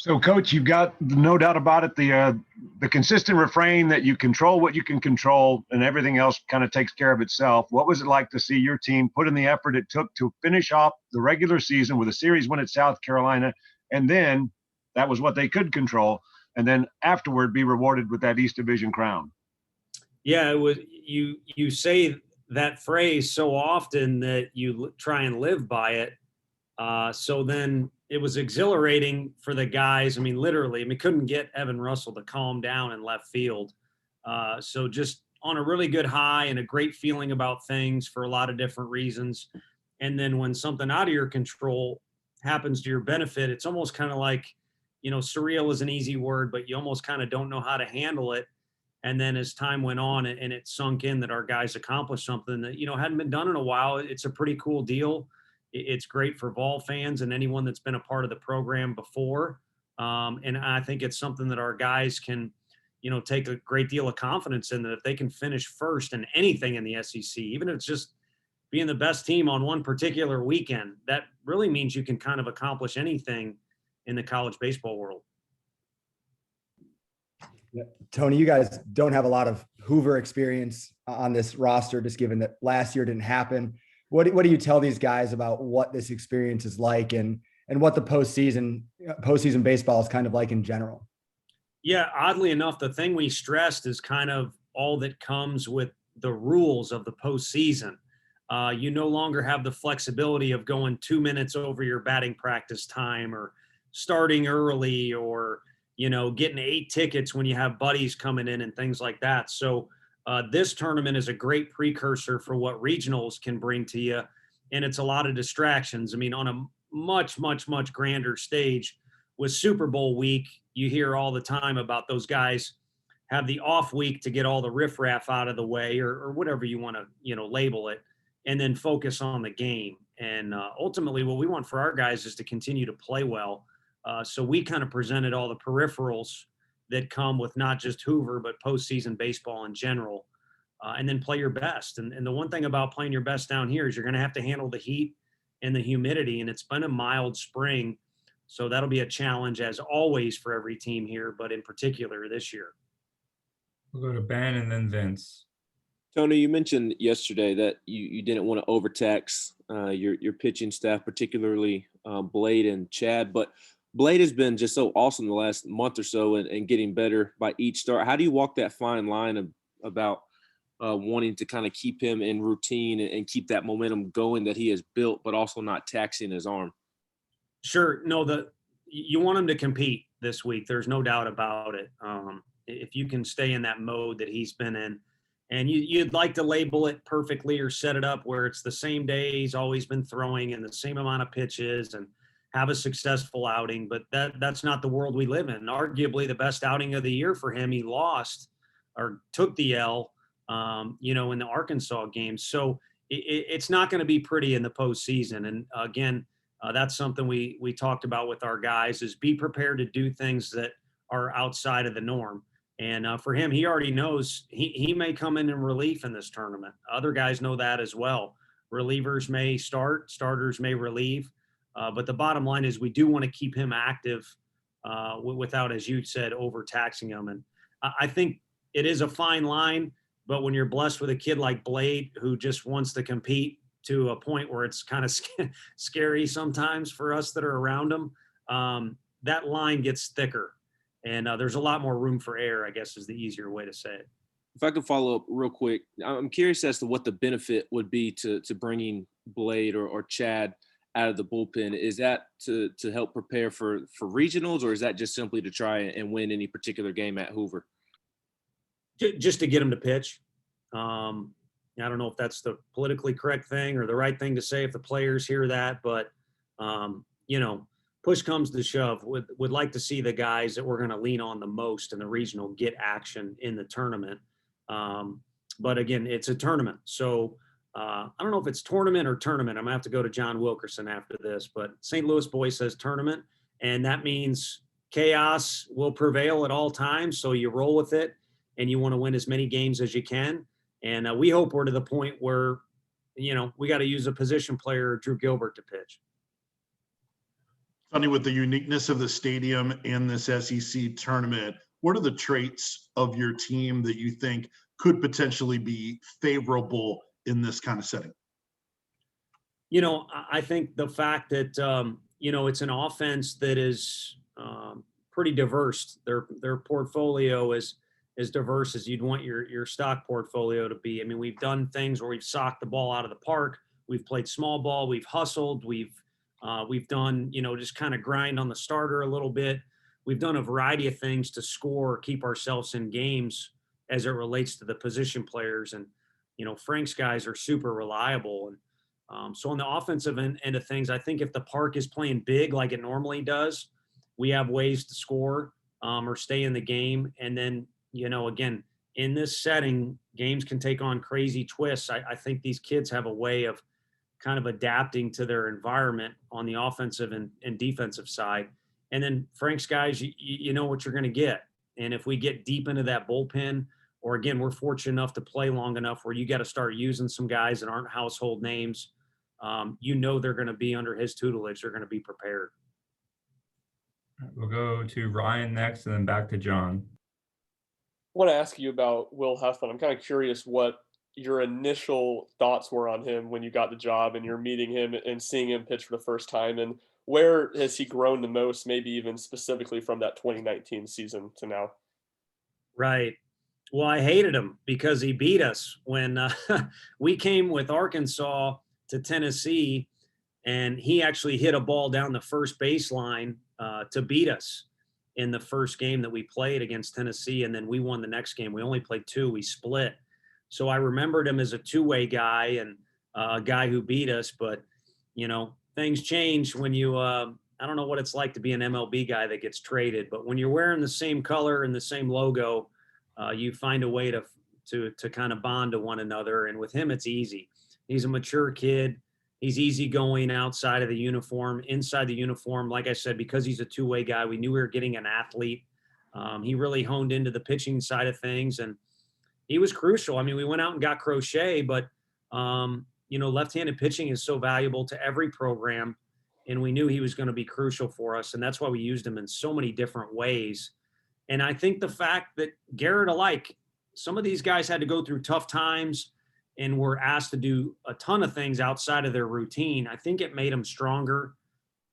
So, Coach, you've got no doubt about it, the consistent refrain that you control what you can control and everything else kind of takes care of itself. What was it like to see your team put in the effort it took to finish off the regular season with a series win at South Carolina, and then that was what they could control, and then afterward be rewarded with that East Division crown? Yeah, it was. You say that phrase so often that you try and live by it. So then it was exhilarating for the guys. I mean, literally, couldn't get Evan Russell to calm down in left field. So just on a really good high and a great feeling about things for a lot of different reasons. And then when something out of your control happens to your benefit, it's almost kind of like, surreal is an easy word, but you almost kind of don't know how to handle it. And then as time went on and it sunk in that our guys accomplished something that, hadn't been done in a while, it's a pretty cool deal. It's great for Vol fans and anyone that's been a part of the program before. And I think it's something that our guys can, take a great deal of confidence in, that if they can finish first in anything in the SEC, even if it's just being the best team on one particular weekend, that really means you can kind of accomplish anything in the college baseball world. Tony, you guys don't have a lot of Hoover experience on this roster, just given that last year didn't happen. What do you tell these guys about what this experience is like and what the postseason baseball is kind of like in general? Yeah, oddly enough, the thing we stressed is kind of all that comes with the rules of the postseason. You no longer have the flexibility of going 2 minutes over your batting practice time or starting early or, getting 8 tickets when you have buddies coming in and things like that. So this tournament is a great precursor for what regionals can bring to you. And it's a lot of distractions. On a much, much, much grander stage with Super Bowl week, you hear all the time about those guys have the off week to get all the riffraff out of the way or whatever you want to, label it, and then focus on the game. And ultimately what we want for our guys is to continue to play well. So we kind of presented all the peripherals that come with not just Hoover, but postseason baseball in general, and then play your best. And the one thing about playing your best down here is you're going to have to handle the heat and the humidity, and it's been a mild spring. So that'll be a challenge, as always, for every team here, but in particular this year. We'll go to Ben and then Vince. Tony, you mentioned yesterday that you didn't want to overtax your pitching staff, particularly Blade and Chad, but Blade has been just so awesome the last month or so and getting better by each start. How do you walk that fine line about wanting to kind of keep him in routine and keep that momentum going that he has built, but also not taxing his arm? Sure. No, you want him to compete this week. There's no doubt about it. If you can stay in that mode that he's been in, and you'd like to label it perfectly or set it up where it's the same day he's always been throwing and the same amount of pitches and have a successful outing, but that's not the world we live in. Arguably the best outing of the year for him, he lost or took the L, in the Arkansas game. So it's not going to be pretty in the postseason. And again, that's something we talked about with our guys is be prepared to do things that are outside of the norm. And for him, he already knows he may come in relief in this tournament. Other guys know that as well. Relievers may start, starters may relieve. But the bottom line is we do want to keep him active without, as you said, overtaxing him. And I think it is a fine line, but when you're blessed with a kid like Blade who just wants to compete to a point where it's kind of scary sometimes for us that are around him, that line gets thicker. And there's a lot more room for error, I guess is the easier way to say it. If I could follow up real quick, I'm curious as to what the benefit would be to bringing Blade or Chad out of the bullpen. Is that to help prepare for regionals, or is that just simply to try and win any particular game at Hoover? Just to get him to pitch. I don't know if that's the politically correct thing or the right thing to say if the players hear that, but push comes to shove. Would like to see the guys that we're going to lean on the most in the regional get action in the tournament. But again, it's a tournament. So I don't know if it's tournament or tournament. I'm going to have to go to John Wilkerson after this, but St. Louis boy says tournament, and that means chaos will prevail at all times. So you roll with it, and you want to win as many games as you can. And we hope we're to the point where, we got to use a position player, Drew Gilbert, to pitch. Sonny, with the uniqueness of the stadium in this SEC tournament, what are the traits of your team that you think could potentially be favorable in this kind of setting? I think the fact that, it's an offense that is pretty diverse. Their portfolio is as diverse as you'd want your stock portfolio to be. I mean, we've done things where we've socked the ball out of the park. We've played small ball. We've hustled. We've done, just kind of grind on the starter a little bit. We've done a variety of things to score, keep ourselves in games as it relates to the position players. And, Frank's guys are super reliable. And so on the offensive end of things, I think if the park is playing big like it normally does, we have ways to score or stay in the game. And then, again, in this setting, games can take on crazy twists. I think these kids have a way of kind of adapting to their environment on the offensive and defensive side. And then Frank's guys, you know what you're going to get. And if we get deep into that bullpen, or again, we're fortunate enough to play long enough where you got to start using some guys that aren't household names, they're going to be under his tutelage. They're going to be prepared. We'll go to Ryan next and then back to John. I want to ask you about Will Heston. I'm kind of curious what your initial thoughts were on him when you got the job and you're meeting him and seeing him pitch for the first time, and where has he grown the most, maybe even specifically from that 2019 season to now? Right. Well, I hated him because he beat us when we came with Arkansas to Tennessee, and he actually hit a ball down the first baseline to beat us in the first game that we played against Tennessee. And then we won the next game. We only played two. We split. So I remembered him as a two-way guy and a guy who beat us. But, things change when you I don't know what it's like to be an MLB guy that gets traded. But when you're wearing the same color and the same logo, you find a way to kind of bond to one another. And with him, it's easy. He's a mature kid. He's easygoing outside of the uniform. Inside the uniform, like I said, because he's a two-way guy, we knew we were getting an athlete. He really honed into the pitching side of things, and he was crucial. I mean, we went out and got Crochet, but, left-handed pitching is so valuable to every program, and we knew he was going to be crucial for us, and that's why we used him in so many different ways. And I think the fact that Garrett alike, some of these guys had to go through tough times and were asked to do a ton of things outside of their routine. I think it made them stronger,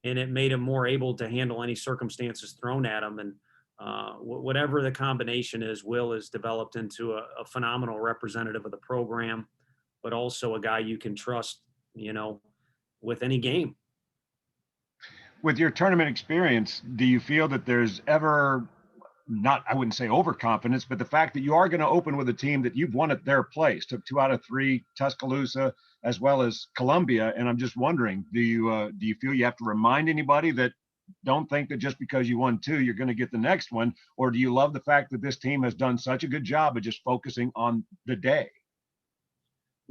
and it made them more able to handle any circumstances thrown at them. And whatever the combination is, Will has developed into a phenomenal representative of the program, but also a guy you can trust, with any game. With your tournament experience, do you feel that there's ever not, I wouldn't say overconfidence, but the fact that you are going to open with a team that you've won at their place, took 2 out of 3, Tuscaloosa, as well as Columbia. And I'm just wondering, do you feel you have to remind anybody that don't think that just because you won 2, you're going to get the next one? Or do you love the fact that this team has done such a good job of just focusing on the day?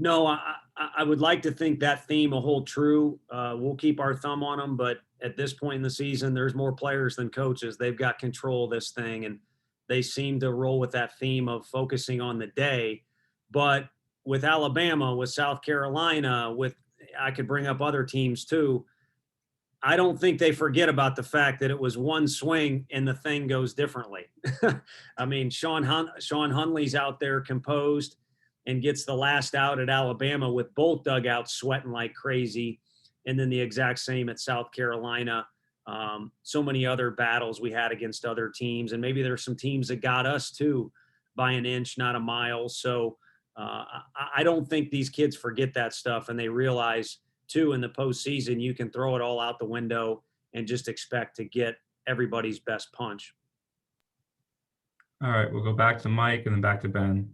No, I would like to think that theme will hold true. We'll keep our thumb on them, but at this point in the season, there's more players than coaches. They've got control of this thing, and they seem to roll with that theme of focusing on the day. But with Alabama, with South Carolina, I could bring up other teams too. I don't think they forget about the fact that it was one swing and the thing goes differently. I mean, Sean Hunley's out there composed and gets the last out at Alabama with both dugouts sweating like crazy. And then the exact same at South Carolina. So many other battles we had against other teams. And maybe there's some teams that got us too by an inch, not a mile. So I don't think these kids forget that stuff. And they realize too, in the postseason, you can throw it all out the window and just expect to get everybody's best punch. All right, we'll go back to Mike and then back to Ben.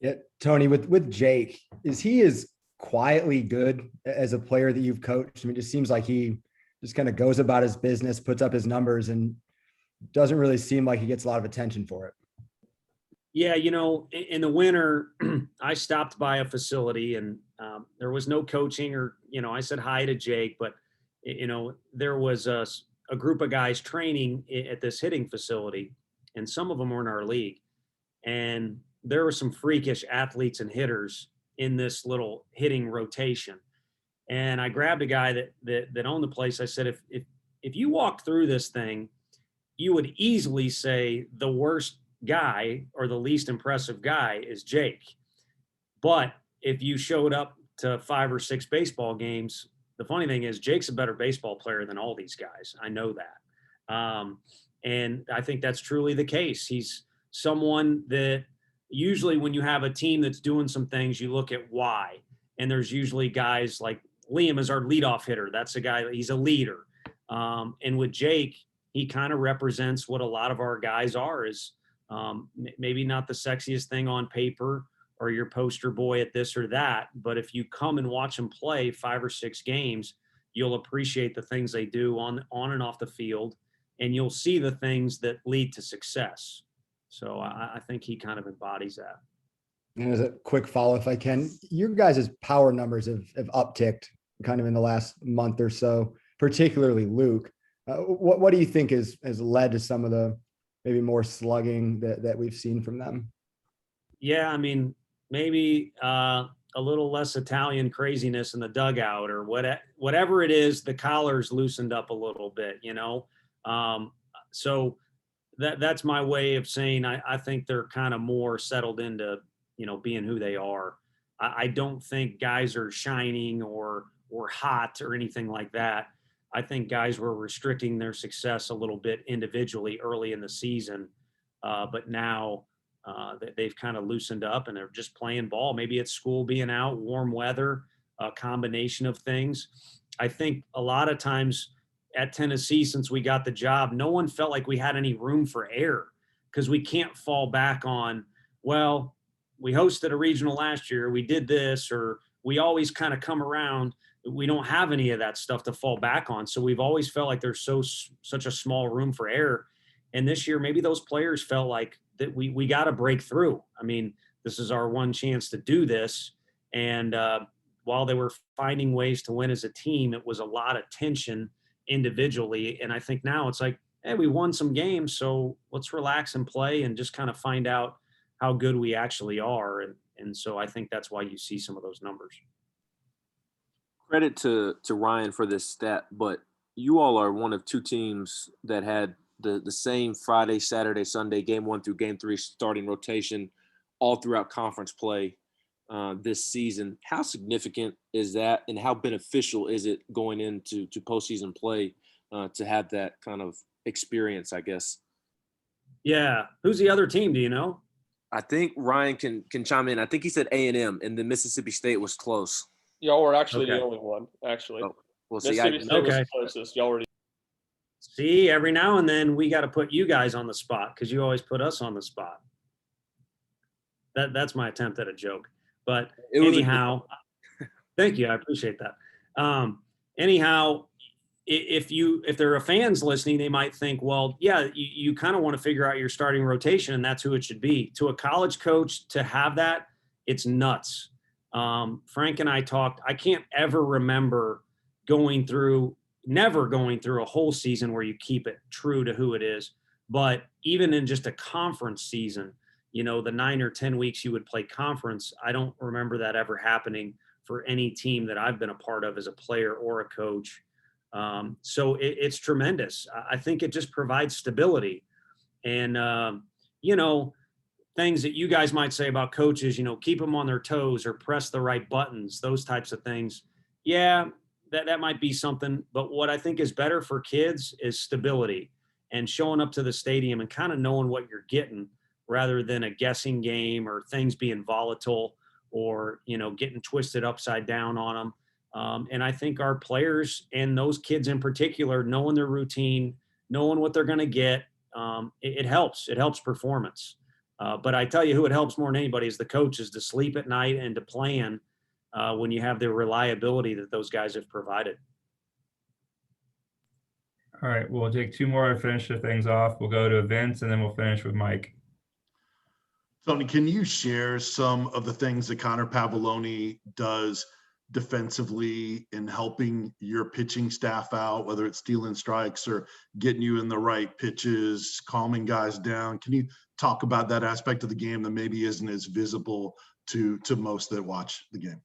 Yeah, Tony, with Jake, is he as quietly good as a player that you've coached? I mean, it just seems like he just kind of goes about his business, puts up his numbers, and doesn't really seem like he gets a lot of attention for it. Yeah, in the winter, I stopped by a facility and there was no coaching or, I said hi to Jake, but, there was a group of guys training at this hitting facility, and some of them were in our league. And there were some freakish athletes and hitters in this little hitting rotation. And I grabbed a guy that owned the place. I said, if you walk through this thing, you would easily say the worst guy or the least impressive guy is Jake. But if you showed up to 5 or 6 baseball games, the funny thing is Jake's a better baseball player than all these guys. I know that. And I think that's truly the case. He's someone that usually when you have a team that's doing some things, you look at why. And there's usually guys like Liam is our leadoff hitter. That's a guy, he's a leader. And with Jake, he kind of represents what a lot of our guys are, is maybe not the sexiest thing on paper or your poster boy at this or that, but if you come and watch them play 5 or 6 games, you'll appreciate the things they do on and off the field, and you'll see the things that lead to success. So I think he kind of embodies that. And as a quick follow, if I can, your guys' power numbers have upticked kind of in the last month or so, particularly Luke. What do you think has led to some of the maybe more slugging that we've seen from them? Yeah, I mean, maybe a little less Italian craziness in the dugout, or whatever it is, the collar's loosened up a little bit, you know? So that's my way of saying I think they're kind of more settled into, you know, being who they are. I don't think guys are shining or hot or anything like that. I think guys were restricting their success a little bit individually early in the season, but now they've kind of loosened up and they're just playing ball. Maybe it's school being out, warm weather, a combination of things. I think a lot of times at Tennessee, since we got the job, no one felt like we had any room for error, because we can't fall back on, well, we hosted a regional last year, we did this, or we always kind of come around. We don't have any of that stuff to fall back on. So we've always felt like there's such a small room for error. And this year, maybe those players felt like that we got to break through. I mean, this is our one chance to do this. And while they were finding ways to win as a team, it was a lot of tension individually. And I think now it's like, hey, we won some games, so let's relax and play and just kind of find out how good we actually are. And so I think that's why you see some of those numbers. Credit to Ryan for this stat, but you all are one of 2 teams that had the same Friday, Saturday, Sunday, game 1 through game 3 starting rotation all throughout conference play this season. How significant is that, and how beneficial is it going into postseason play to have that kind of experience, I guess? Yeah. Who's the other team? Do you know? I think Ryan can chime in. I think he said A&M, and then Mississippi State was close. Y'all were actually Okay. the only one, actually. Oh, well, see, Mississippi State was Okay. the closest. Y'all were See, every now and then we got to put you guys on the spot because you always put us on the spot. That's my attempt at a joke. But It was anyhow, thank you. I appreciate that. Anyhow, if there are fans listening, they might think, well, yeah, you kind of want to figure out your starting rotation, and that's who it should be. To a college coach to have that, it's nuts. Frank and I talked. I can't ever remember never going through a whole season where you keep it true to who it is. But even in just a conference season, you know, the 9 or 10 weeks you would play conference, I don't remember that ever happening for any team that I've been a part of as a player or a coach. So it's tremendous. I think it just provides stability. And, you know, things that you guys might say about coaches, you know, keep them on their toes or press the right buttons, those types of things. Yeah, that might be something. But what I think is better for kids is stability and showing up to the stadium and kind of knowing what you're getting, rather than a guessing game or things being volatile or, you know, getting twisted upside down on them. And I think our players and those kids in particular, knowing their routine, knowing what they're going to get, it helps. It helps performance. But I tell you who it helps more than anybody is the coaches, to sleep at night and to plan when you have the reliability that those guys have provided. All right, we'll take 2 more to finish the things off. We'll go to Vince, and then we'll finish with Mike. Tony, can you share some of the things that Connor Pabloni does defensively in helping your pitching staff out, whether it's stealing strikes or getting you in the right pitches, calming guys down? Can you talk about that aspect of the game that maybe isn't as visible to most that watch the game?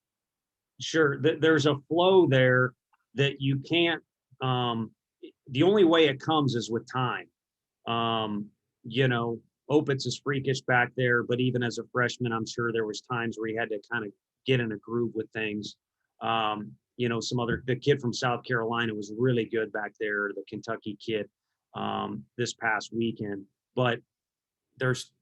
Sure. There's a flow there that you can't, the only way it comes is with time. You know, Opitz is freakish back there, but even as a freshman, I'm sure there was times where he had to kind of get in a groove with things. You know, the kid from South Carolina was really good back there, the Kentucky kid, this past weekend. But there's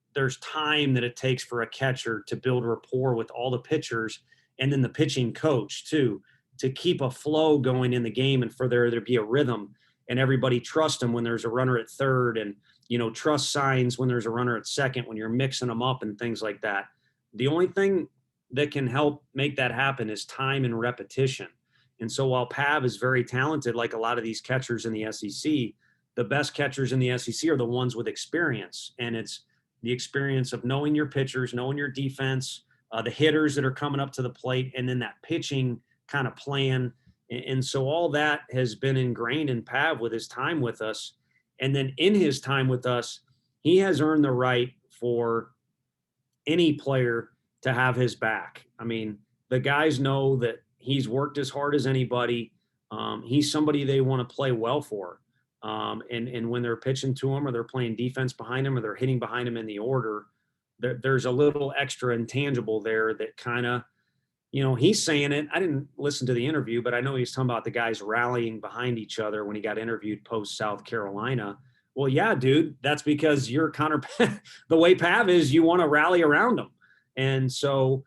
time that it takes for a catcher to build rapport with all the pitchers and then the pitching coach too, to keep a flow going in the game and for there to be a rhythm and everybody trust them when there's a runner at third and, you know, trust signs when there's a runner at second, when you're mixing them up and things like that. The only thing that can help make that happen is time and repetition. And so while Pav is very talented, like a lot of these catchers in the SEC, the best catchers in the SEC are the ones with experience. And it's the experience of knowing your pitchers, knowing your defense, the hitters that are coming up to the plate, and then that pitching kind of plan. And so all that has been ingrained in Pav with his time with us. And then in his time with us, he has earned the right for any player to have his back. I mean, the guys know that he's worked as hard as anybody. He's somebody they want to play well for. And when they're pitching to him or they're playing defense behind him or they're hitting behind him in the order, there's a little extra intangible there that kind of, you know, he's saying it. I didn't listen to the interview, but I know he's talking about the guys rallying behind each other when he got interviewed post South Carolina. Well, yeah, dude, that's because you're Connor. The way Pav is, you want to rally around him. And so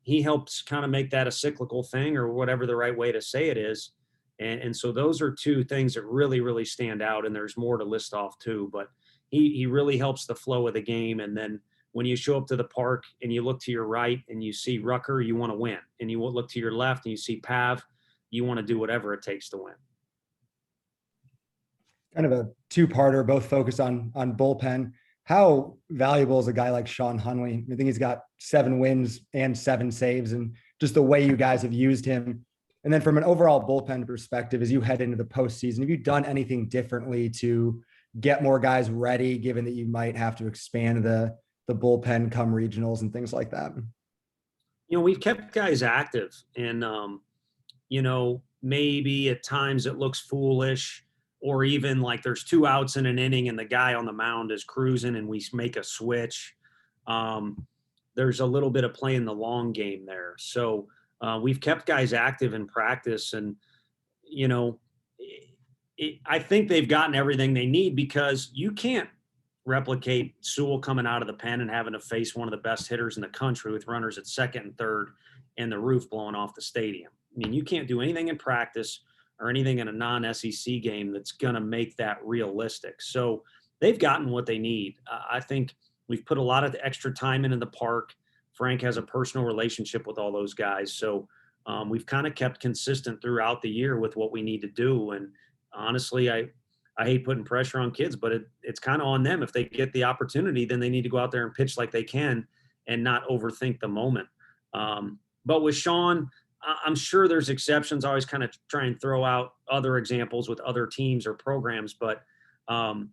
he helps kind of make that a cyclical thing or whatever the right way to say it is. And so those are two things that really, really stand out. And there's more to list off too, but he really helps the flow of the game. And then when you show up to the park and you look to your right and you see Rucker, you want to win. And you look to your left and you see Pav, you want to do whatever it takes to win. Kind of a two-parter, both focused on bullpen. How valuable is a guy like Sean Hunley? I think he's got 7 wins and 7 saves, and just the way you guys have used him. And then from an overall bullpen perspective, as you head into the postseason, have you done anything differently to get more guys ready, given that you might have to expand the bullpen come regionals and things like that? You know, we've kept guys active and, you know, maybe at times it looks foolish or even like there's 2 outs in an inning and the guy on the mound is cruising and we make a switch. There's a little bit of playing the long game there. So we've kept guys active in practice and, you know, I think they've gotten everything they need because you can't replicate Sewell coming out of the pen and having to face one of the best hitters in the country with runners at second and third and the roof blowing off the stadium. I mean, you can't do anything in practice or anything in a non-SEC game that's going to make that realistic. So they've gotten what they need. I think we've put a lot of the extra time into the park. Frank has a personal relationship with all those guys. So we've kind of kept consistent throughout the year with what we need to do. And honestly, I hate putting pressure on kids, but it's kind of on them. If they get the opportunity, then they need to go out there and pitch like they can and not overthink the moment. But with Sean, I'm sure there's exceptions. I always kind of try and throw out other examples with other teams or programs. But, man,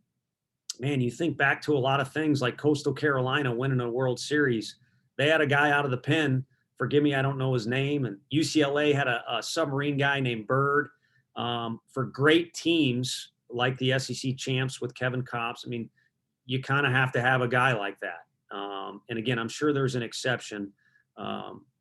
you think back to a lot of things like Coastal Carolina winning a World Series. They had a guy out of the pen. Forgive me, I don't know his name. And UCLA had a submarine guy named Bird. For great teams like the SEC champs with Kevin Kopps, I mean, you kind of have to have a guy like that. And again, I'm sure there's an exception,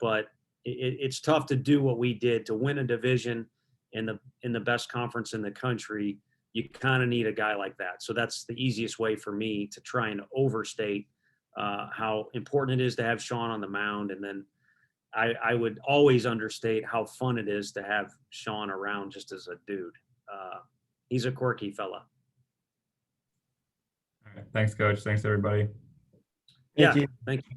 but it's tough to do what we did to win a division in the best conference in the country. You kind of need a guy like that. So that's the easiest way for me to try and overstate how important it is to have Sean on the mound. And then I would always understate how fun it is to have Sean around just as a dude. He's a quirky fella. All right. Thanks, Coach. Thanks, everybody. Thank you. Thank you.